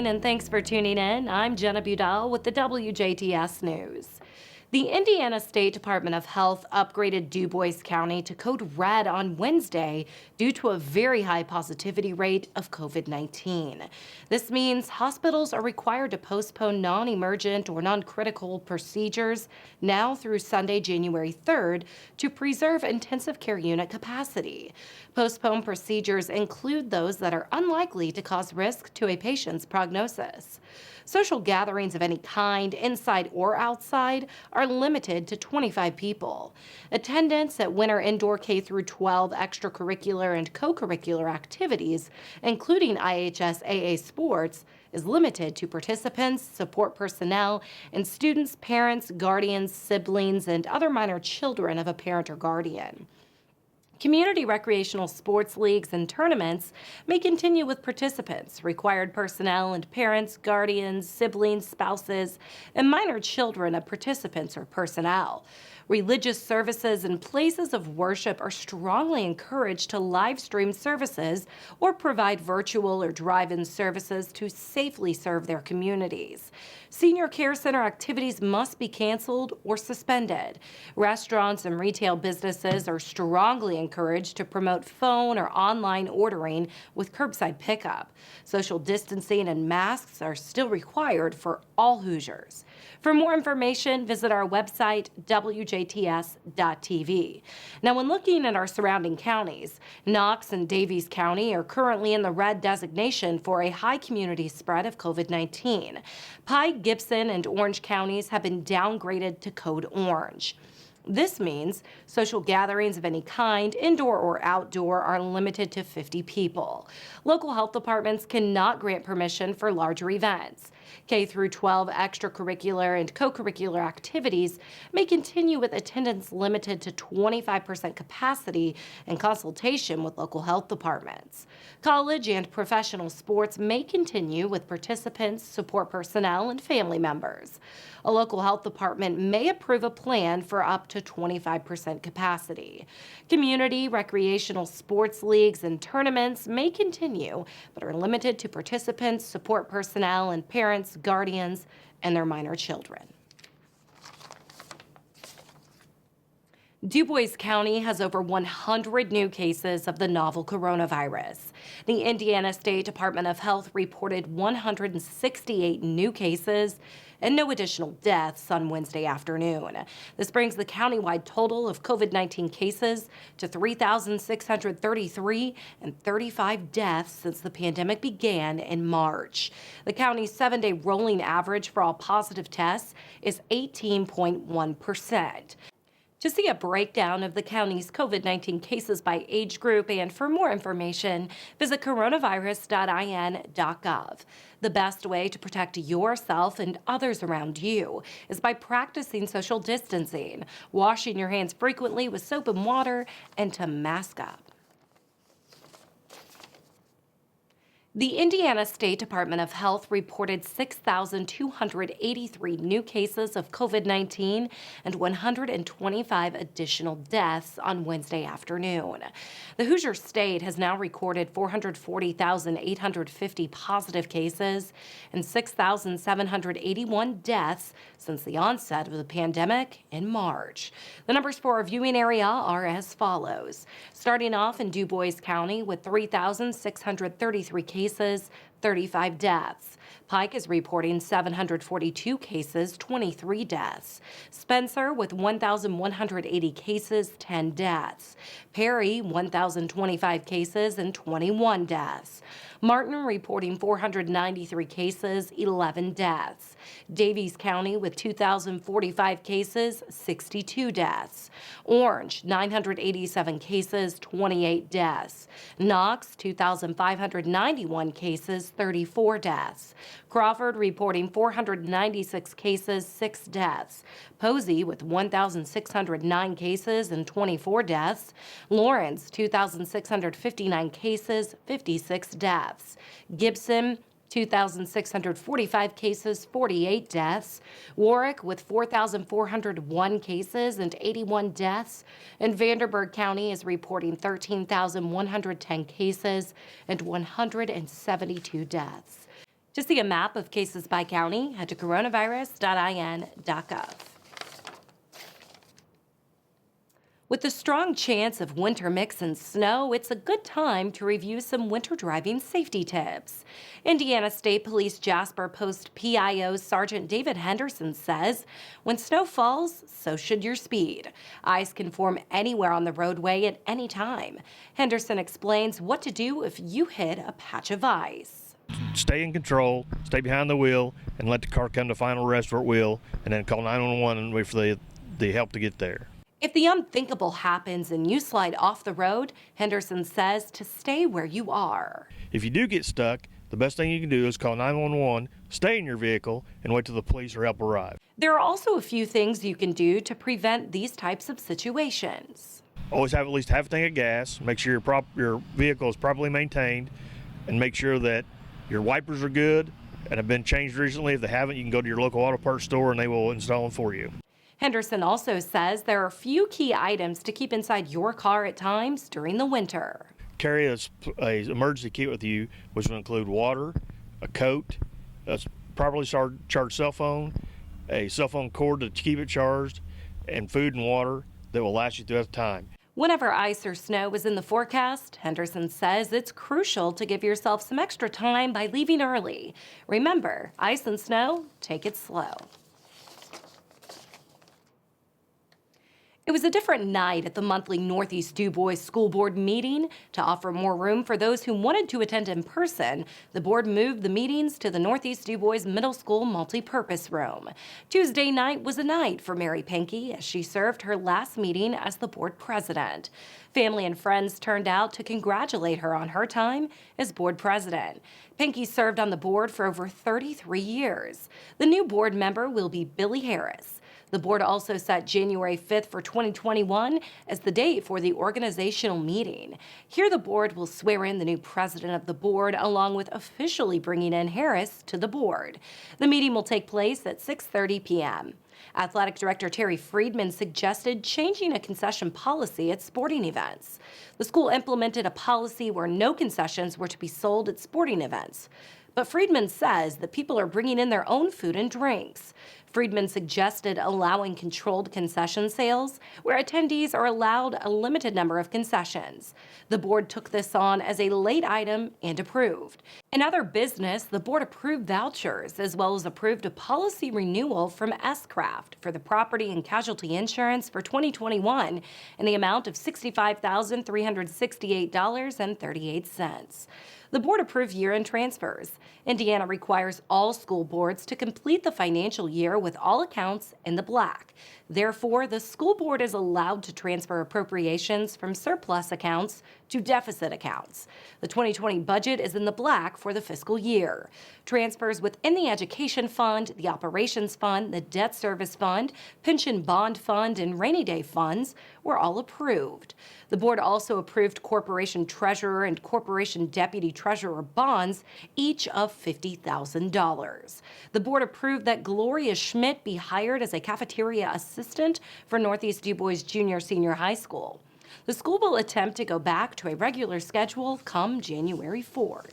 morning, and thanks for tuning in. I'm Jenna Budell with the WJTS News. The Indiana State Department of Health upgraded Dubois County to code red on Wednesday due to a very high positivity rate of COVID-19. This means hospitals are required to postpone non-emergent or non-critical procedures now through Sunday, January 3rd, to preserve intensive care unit capacity. Postponed procedures include those that are unlikely to cause risk to a patient's prognosis. Social gatherings of any kind, inside or outside, are limited to 25 people. Attendance at winter indoor K-12 extracurricular and co-curricular activities, including IHSAA sports, is limited to participants, support personnel, and students, parents, guardians, siblings, and other minor children of a parent or guardian. Community recreational sports leagues and tournaments may continue with participants, required personnel, and parents, guardians, siblings, spouses, and minor children of participants or personnel. Religious services and places of worship are strongly encouraged to live stream services or provide virtual or drive-in services to safely serve their communities. Senior care center activities must be canceled or suspended. Restaurants and retail businesses are strongly encouraged to promote phone or online ordering with curbside pickup. Social distancing and masks are still required for all Hoosiers. For more information, visit our website, WJTS.tv. Now, when looking at our surrounding counties, Knox and Daviess County are currently in the red designation for a high community spread of COVID-19. Pike, Gibson, and Orange counties have been downgraded to code orange. This means social gatherings of any kind, indoor or outdoor, are limited to 50 people. Local health departments cannot grant permission for larger events. K-12 extracurricular and co-curricular activities may continue with attendance limited to 25% capacity in consultation with local health departments. College and professional sports may continue with participants, support personnel, and family members. A local health department may approve a plan for up to 25% capacity. Community recreational sports leagues and tournaments may continue, but are limited to participants, support personnel, and parents, guardians, and their minor children. Dubois County has over 100 new cases of the novel coronavirus. The Indiana State Department of Health reported 168 new cases and no additional deaths on Wednesday afternoon. This brings the countywide total of COVID-19 cases to 3,633 and 35 deaths since the pandemic began in March. The county's 7-day rolling average for all positive tests is 18.1%. To see a breakdown of the county's COVID-19 cases by age group and for more information, visit coronavirus.in.gov. The best way to protect yourself and others around you is by practicing social distancing, washing your hands frequently with soap and water, and to mask up. The Indiana State Department of Health reported 6,283 new cases of COVID-19 and 125 additional deaths on Wednesday afternoon. The Hoosier State has now recorded 440,850 positive cases and 6,781 deaths since the onset of the pandemic in March. The numbers for our viewing area are as follows. Starting off in Dubois County with 3,633 cases, 35 deaths. Pike is reporting 742 cases, 23 deaths. Spencer with 1,180 cases, 10 deaths. Perry, 1,025 cases and 21 deaths. Martin reporting 493 cases, 11 deaths. Daviess County with 2,045 cases, 62 deaths. Orange, 987 cases, 28 deaths. Knox, 2,591 cases, 34 deaths. Crawford reporting 496 cases, 6 deaths. Posey with 1,609 cases and 24 deaths. Lawrence, 2,659 cases, 56 deaths. Gibson, 2,645 cases, 48 deaths. Warwick with 4,401 cases and 81 deaths. And Vanderburgh County is reporting 13,110 cases and 172 deaths. To see a map of cases by county, head to coronavirus.in.gov. With the strong chance of winter mix and snow, it's a good time to review some winter driving safety tips. Indiana State Police Jasper Post PIO Sergeant David Henderson says, when snow falls, so should your speed. Ice can form anywhere on the roadway at any time. Henderson explains what to do if you hit a patch of ice. Stay in control, stay behind the wheel, and let the car come to final rest where it will, and then call 911 and wait for the help to get there. If the unthinkable happens and you slide off the road, Henderson says to stay where you are. If you do get stuck, the best thing you can do is call 911, stay in your vehicle, and wait till the police or help arrive. There are also a few things you can do to prevent these types of situations. Always have at least half a tank of gas, make sure your vehicle is properly maintained, and make sure that your wipers are good and have been changed recently. If they haven't, you can go to your local auto parts store and they will install them for you. Henderson also says there are a few key items to keep inside your car at times during the winter. Carry a emergency kit with you, which will include water, a coat, a properly charged cell phone, a cell phone cord to keep it charged, and food and water that will last you throughout the time. Whenever ice or snow is in the forecast, Henderson says it's crucial to give yourself some extra time by leaving early. Remember, ice and snow, take it slow. It was a different night at the monthly Northeast Dubois School Board meeting. To offer more room for those who wanted to attend in person, the board moved the meetings to the Northeast Dubois Middle School multi-purpose room. Tuesday night was a night for Mary Pankey as she served her last meeting as the board president. Family and friends turned out to congratulate her on her time as board president. Pankey served on the board for over 33 years. The new board member will be Billy Harris. The board also set January 5th for 2021 as the date for the organizational meeting. Here the board will swear in the new president of the board along with officially bringing in Harris to the board. The meeting will take place at 6:30 p.m. Athletic Director Terry Friedman suggested changing a concession policy at sporting events. The school implemented a policy where no concessions were to be sold at sporting events. But Friedman says that people are bringing in their own food and drinks. Friedman suggested allowing controlled concession sales, where attendees are allowed a limited number of concessions. The board took this on as a late item and approved. In other business, the board approved vouchers as well as approved a policy renewal from S-Craft for the property and casualty insurance for 2021 in the amount of $65,368.38. The board approved year-end transfers. Indiana requires all school boards to complete the financial year with all accounts in the black. Therefore, the school board is allowed to transfer appropriations from surplus accounts to deficit accounts. The 2020 budget is in the black for the fiscal year. Transfers within the education fund, the operations fund, the debt service fund, pension bond fund, and rainy day funds were all approved. The board also approved corporation treasurer and corporation deputy treasurer bonds, each of $50,000. The board approved that Gloria Schmidt be hired as a cafeteria assistant for Northeast Dubois Junior-Senior High School. The school will attempt to go back to a regular schedule come January 4th.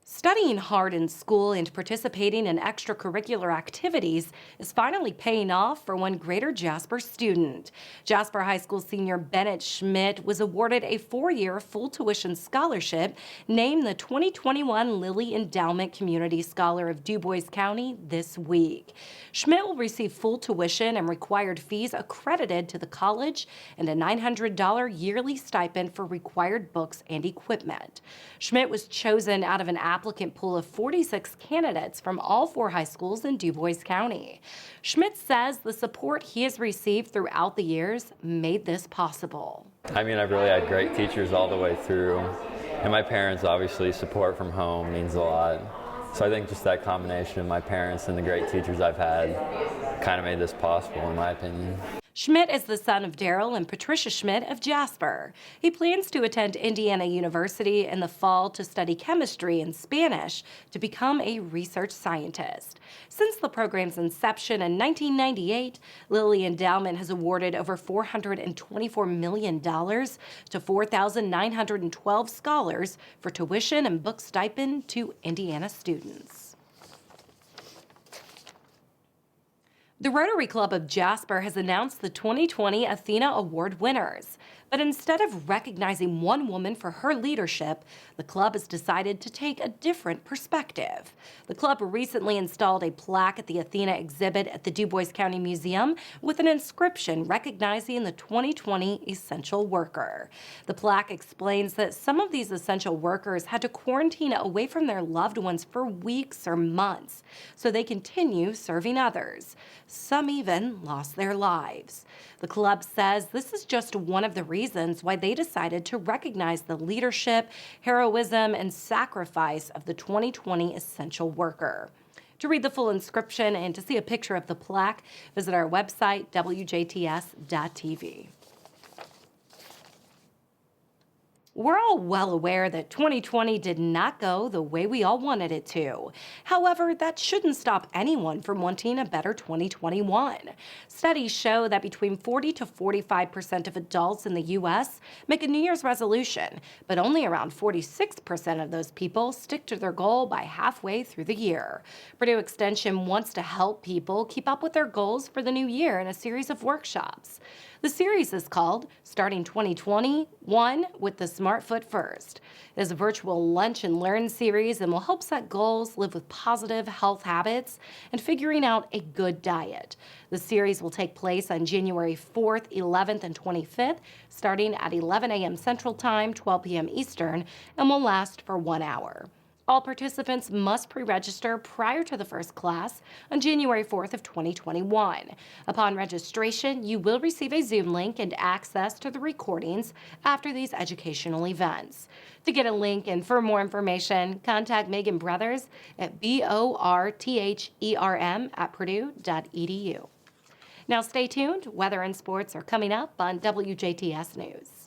Studying hard in school and participating in extracurricular activities is finally paying off for one Greater Jasper student. Jasper High School senior Bennett Schmidt was awarded a 4-year full tuition scholarship, named the 2021 Lilly Endowment Community Scholar of Dubois County this week. Schmidt will receive full tuition and required fees accredited to the college and a $900 yearly stipend for required books and equipment. Schmidt was chosen out of an applicant pool of 46 candidates from all 4 high schools in Dubois County. Schmidt says the support he has received throughout the years made this possible. I mean, I've really had great teachers all the way through, and my parents, obviously, support from home means a lot. So I think just that combination of my parents and the great teachers I've had kind of made this possible, in my opinion. Schmidt is the son of Daryl and Patricia Schmidt of Jasper. He plans to attend Indiana University in the fall to study chemistry and Spanish to become a research scientist. Since the program's inception in 1998, Lilly Endowment has awarded over $424 million to 4,912 scholars for tuition and book stipend to Indiana students. The Rotary Club of Jasper has announced the 2020 Athena Award winners. But instead of recognizing one woman for her leadership, the club has decided to take a different perspective. The club recently installed a plaque at the Athena exhibit at the Dubois County Museum with an inscription recognizing the 2020 essential worker. The plaque explains that some of these essential workers had to quarantine away from their loved ones for weeks or months, so they continue serving others. Some even lost their lives. The club says this is just one of the reasons why they decided to recognize the leadership, heroism, and sacrifice of the 2020 essential worker. To read the full inscription and to see a picture of the plaque, visit our website, WJTS.tv. We're all well aware that 2020 did not go the way we all wanted it to. However, that shouldn't stop anyone from wanting a better 2021. Studies show that between 40 to 45% of adults in the U.S. make a New Year's resolution, but only around 46% of those people stick to their goal by halfway through the year. Purdue Extension wants to help people keep up with their goals for the new year in a series of workshops. The series is called Starting 2021 with the Smart Foot First. It is a virtual lunch and learn series and will help set goals, live with positive health habits, and figuring out a good diet. The series will take place on January 4th, 11th, and 25th, starting at 11 a.m. Central Time, 12 p.m. Eastern, and will last for 1 hour. All participants must pre-register prior to the first class on January 4th of 2021. Upon registration, you will receive a Zoom link and access to the recordings after these educational events. To get a link and for more information, contact Megan Brothers at bortherm@purdue.edu. Now stay tuned. Weather and sports are coming up on WJTS News.